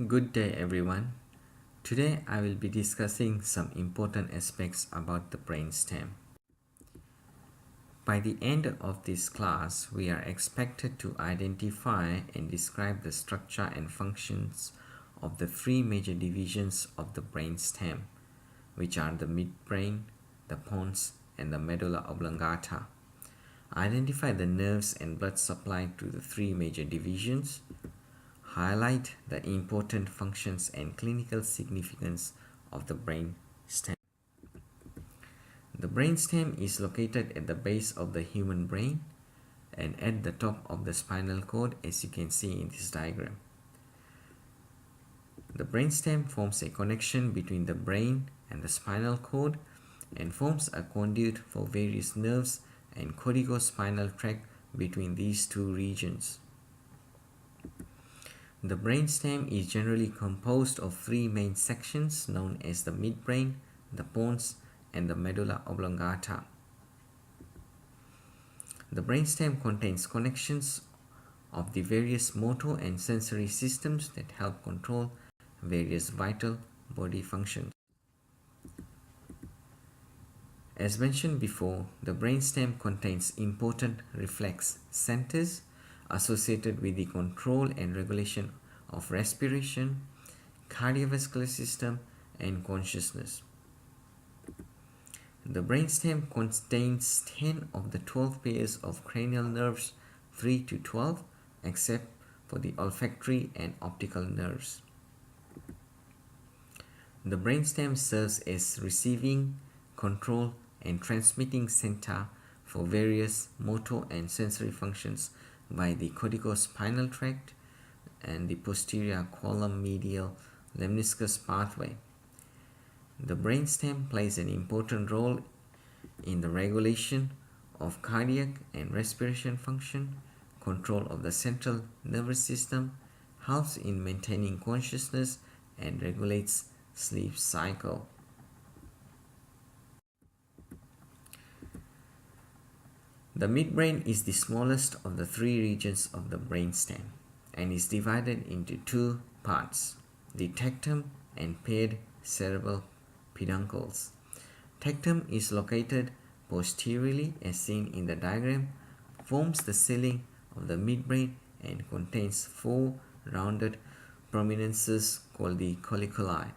Good day everyone. Today I will be discussing some important aspects about the brainstem. By the end of this class, we are expected to identify and describe the structure and functions of the three major divisions of the brainstem, which are the midbrain, the pons, and the medulla oblongata. Identify the nerves and blood supply to the three major divisions. Highlight the important functions and clinical significance of the brain stem. The brainstem is located at the base of the human brain and at the top of the spinal cord, as you can see in this diagram. The brainstem forms a connection between the brain and the spinal cord and forms a conduit for various nerves and corticospinal tract between these two regions. The brainstem is generally composed of three main sections known as the midbrain, the pons, and the medulla oblongata. The brainstem contains connections of the various motor and sensory systems that help control various vital body functions. As mentioned before, the brainstem contains important reflex centers associated with the control and regulation of respiration, cardiovascular system, and consciousness. The brainstem contains 10 of the 12 pairs of cranial nerves, 3 to 12, except for the olfactory and optical nerves. The brainstem serves as receiving, control, and transmitting center for various motor and sensory functions by the corticospinal tract and the posterior column medial lemniscus pathway. The brainstem plays an important role in the regulation of cardiac and respiration function, control of the central nervous system, helps in maintaining consciousness, and regulates sleep cycle. The midbrain is the smallest of the three regions of the brainstem and is divided into two parts, the tectum and paired cerebral peduncles. Tectum is located posteriorly, as seen in the diagram, forms the ceiling of the midbrain and contains four rounded prominences called the colliculi.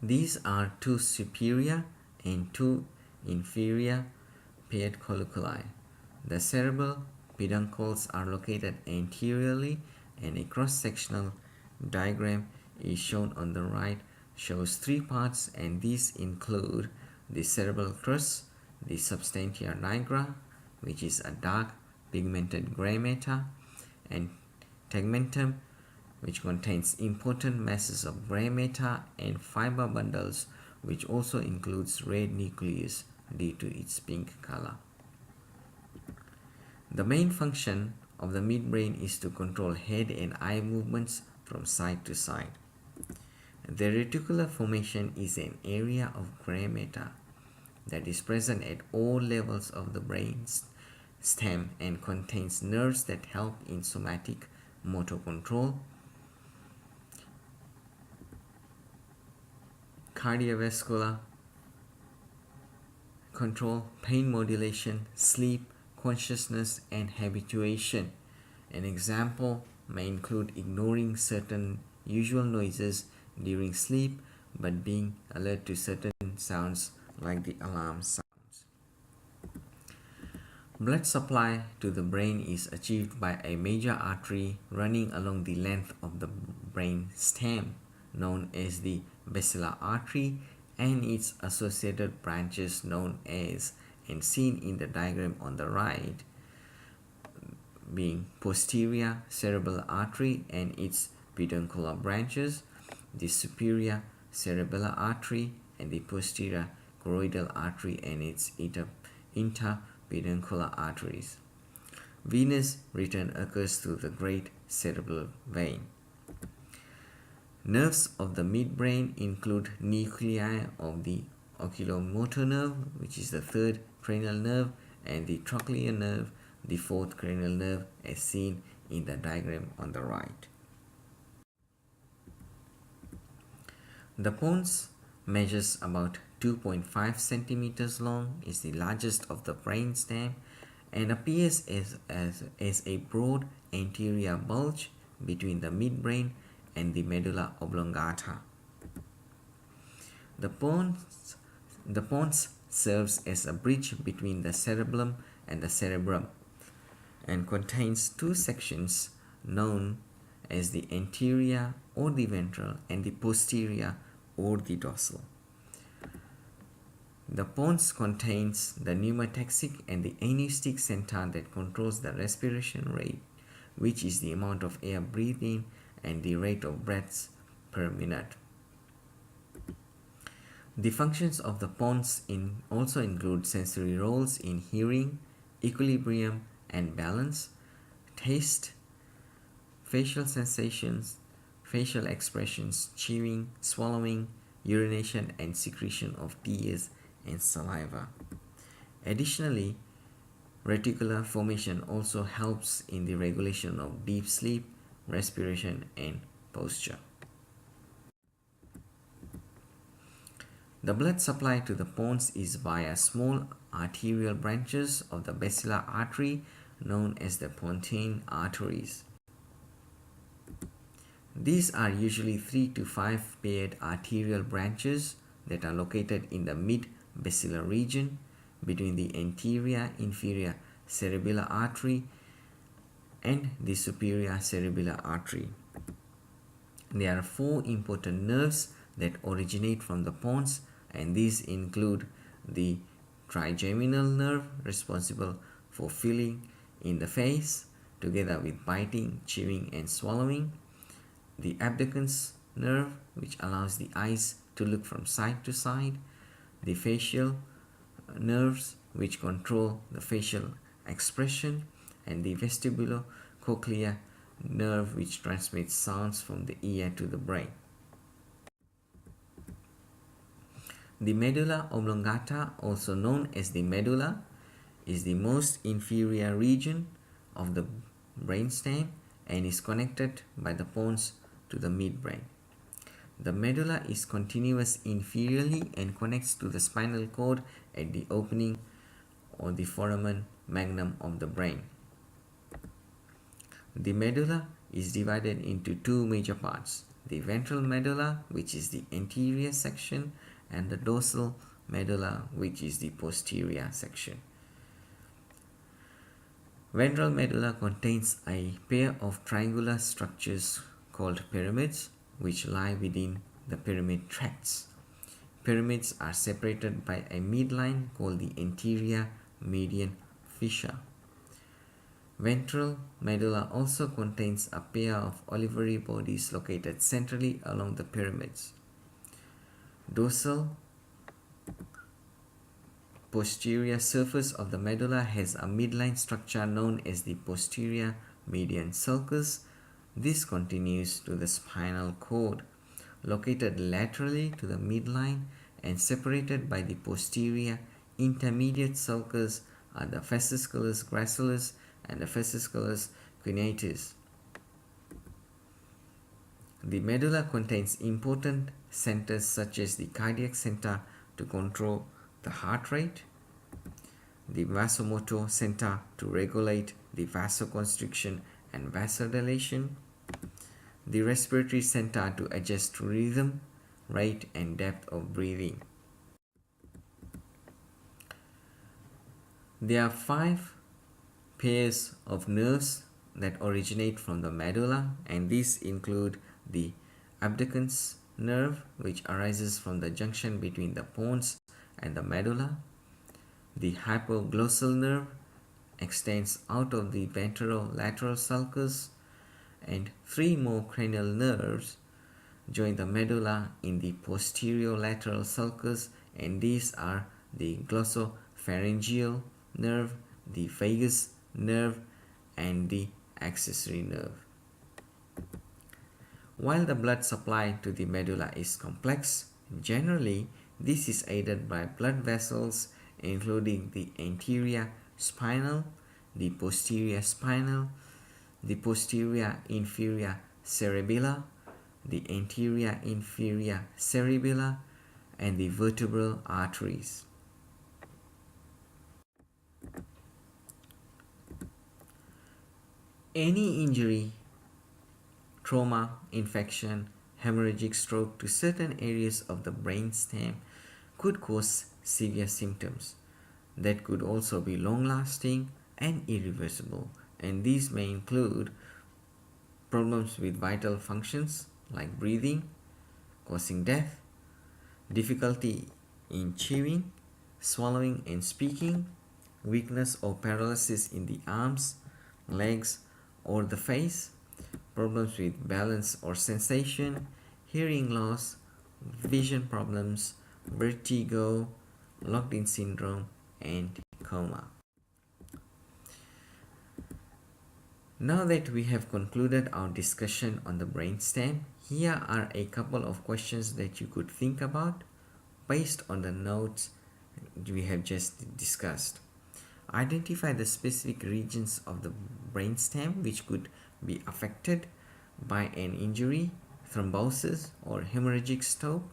These are two superior and two inferior paired colliculi. The cerebral peduncles are located anteriorly, and a cross-sectional diagram is shown on the right, shows three parts, and these include the cerebral crus, the substantia nigra, which is a dark pigmented gray matter, and tegmentum, which contains important masses of gray matter and fiber bundles, which also includes red nucleus due to its pink color. The main function of the midbrain is to control head and eye movements from side to side. The reticular formation is an area of gray matter that is present at all levels of the brain stem and contains nerves that help in somatic motor control, cardiovascular control, pain modulation, sleep, consciousness, and habituation. An example may include ignoring certain usual noises during sleep but being alert to certain sounds like the alarm sounds. Blood supply to the brain is achieved by a major artery running along the length of the brain stem, known as the basilar artery, and its associated branches known as, and seen in the diagram on the right, being posterior cerebral artery and its peduncular branches, the superior cerebellar artery, and the posterior choroidal artery and its interpeduncular arteries. Venous return occurs through the great cerebral vein. Nerves of the midbrain include nuclei of the oculomotor nerve, which is the third cranial nerve, and the trochlear nerve, the fourth cranial nerve, as seen in the diagram on the right. The pons measures about 2.5 centimeters long, is the largest of the brainstem, and appears as a broad anterior bulge between the midbrain and the medulla oblongata. The pons, the pons serves as a bridge between the cerebellum and the cerebrum and contains two sections known as the anterior or the ventral and the posterior or the dorsal. The pons contains the pneumotaxic and the anoustic center that controls the respiration rate, which is the amount of air breathed in and the rate of breaths per minute. The functions of the pons also include sensory roles in hearing, equilibrium and balance, taste, facial sensations, facial expressions, chewing, swallowing, urination and secretion of tears and saliva. Additionally, reticular formation also helps in the regulation of deep sleep, respiration and posture. The blood supply to the pons is via small arterial branches of the basilar artery known as the pontine arteries. These are usually 3 to 5 paired arterial branches that are located in the mid-basilar region between the anterior inferior cerebellar artery and the superior cerebellar artery. There are 4 important nerves that originate from the pons, and these include the trigeminal nerve, responsible for feeling in the face together with biting, chewing and swallowing, the abducens nerve, which allows the eyes to look from side to side, the facial nerves, which control the facial expression, and the vestibulocochlear nerve, which transmits sounds from the ear to the brain. The medulla oblongata, also known as the medulla, is the most inferior region of the brainstem and is connected by the pons to the midbrain. The medulla is continuous inferiorly and connects to the spinal cord at the opening or the foramen magnum of the brain. The medulla is divided into two major parts: the ventral medulla, which is the anterior section, and the dorsal medulla, which is the posterior section. Ventral medulla contains a pair of triangular structures called pyramids, which lie within the pyramid tracts. Pyramids are separated by a midline called the anterior median fissure. Ventral medulla also contains a pair of olivary bodies located centrally along the pyramids. Dorsal posterior surface of the medulla has a midline structure known as the posterior median sulcus. This continues to the spinal cord, located laterally to the midline and separated by the posterior intermediate sulcus are the fasciculus gracilis and the fasciculus cuneatus. The medulla contains important centers such as the cardiac center to control the heart rate, the vasomotor center to regulate the vasoconstriction and vasodilation, the respiratory center to adjust rhythm, rate and depth of breathing. There are 5 pairs of nerves that originate from the medulla, and these include the abducens nerve, which arises from the junction between the pons and the medulla. The hypoglossal nerve extends out of the ventrolateral sulcus, and 3 more cranial nerves join the medulla in the posterior lateral sulcus, and these are the glossopharyngeal nerve, the vagus nerve and the accessory nerve. While the blood supply to the medulla is complex, generally this is aided by blood vessels including the anterior spinal, the posterior spinal, the posterior inferior cerebellar, the anterior inferior cerebellar, and the vertebral arteries. Any injury, trauma, infection, hemorrhagic stroke to certain areas of the brainstem could cause severe symptoms that could also be long lasting and irreversible, and these may include problems with vital functions like breathing, causing death, difficulty in chewing, swallowing, and speaking, weakness or paralysis in the arms, legs, or the face, problems with balance or sensation, hearing loss, vision problems, vertigo, locked in syndrome, and coma. Now that we have concluded our discussion on the brainstem, here are a couple of questions that you could think about based on the notes we have just discussed. Identify the specific regions of the brainstem which could be affected by an injury, thrombosis, or hemorrhagic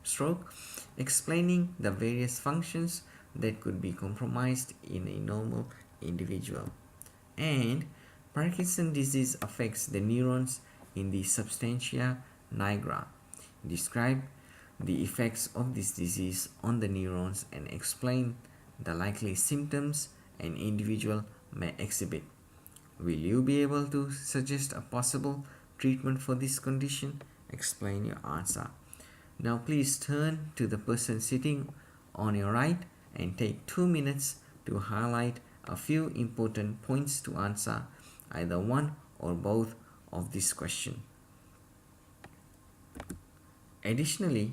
stroke, explaining the various functions that could be compromised in a normal individual. And Parkinson's disease affects the neurons in the substantia nigra. Describe the effects of this disease on the neurons and explain the likely symptoms an individual may exhibit. Will you be able to suggest a possible treatment for this condition? Explain your answer. Now please turn to the person sitting on your right and take 2 minutes to highlight a few important points to answer either one or both of these questions. Additionally,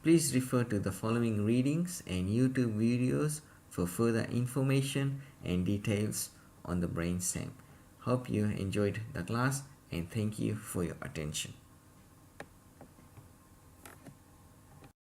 please refer to the following readings and YouTube videos for further information and details on the brainstem. Hope you enjoyed the class and thank you for your attention.